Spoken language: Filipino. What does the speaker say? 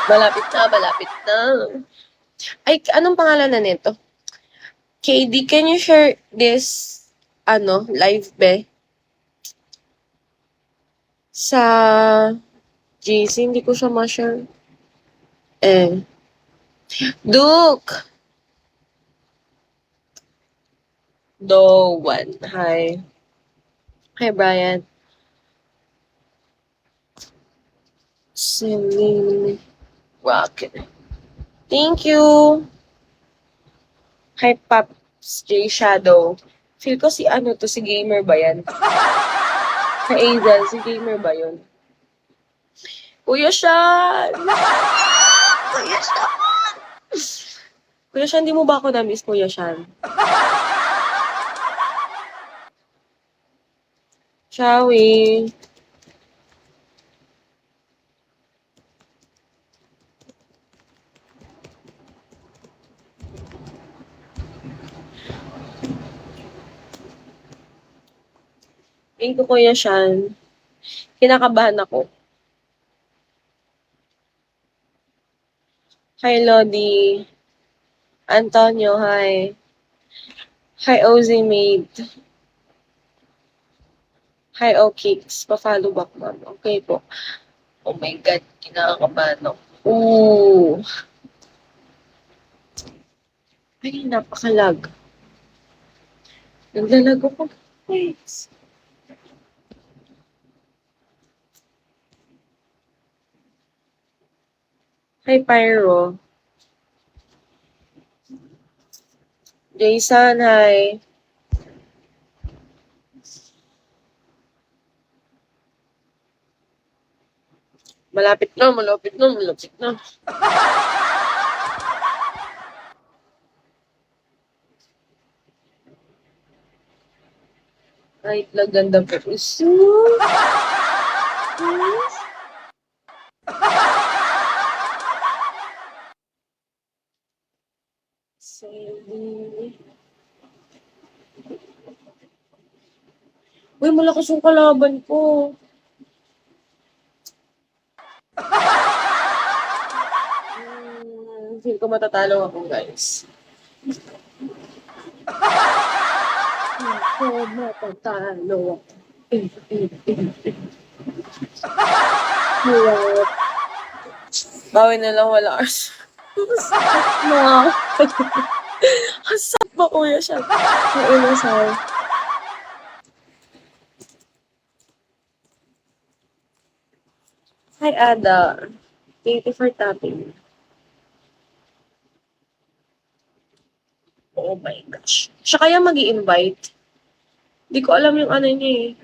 Malapit na, malapit na. Ay, anong pangalan na nito? KD, can you share this, live be? Sa GC, hindi ko siya ma-share. Duke! One. Hi. Hi, Brian. Celine Rocket. Thank you. Hi, Pops J Shadow. Feel ko si si gamer ba yan? Hi, Hazel, si gamer ba yun? Kuya Sean! Kuya Sean! Kuya Sean, di mo ba ako na-miss, Kuya Sean? Shall we? Thank you, Kuya Sean. Kinakabahan ako. Hi, Lodi. Antonio, hi. Hi, Ozzy Mate. Hi, Okix. Pa-follow back, ma'am. Okay po. Oh my God, kinakabahan ako. Ooh. Ay, napakalag. Naglalag ako. Guys. Hi, Pyro. Jason, hi. Malapit na, malapit na, malapit na. Kahit lang ganda po. Uy, malakas yung kalaban ko. Feel ko matatalo ako, guys. Feel ko matatalo ako. Bawi na lang, wala ars. Hasap ba, Kuya siya? Ang inasal. Hi, Ada. Thank you for tapping. Oh my gosh. Siya kaya mag-i-invite? Hindi ko alam yung ano niya eh.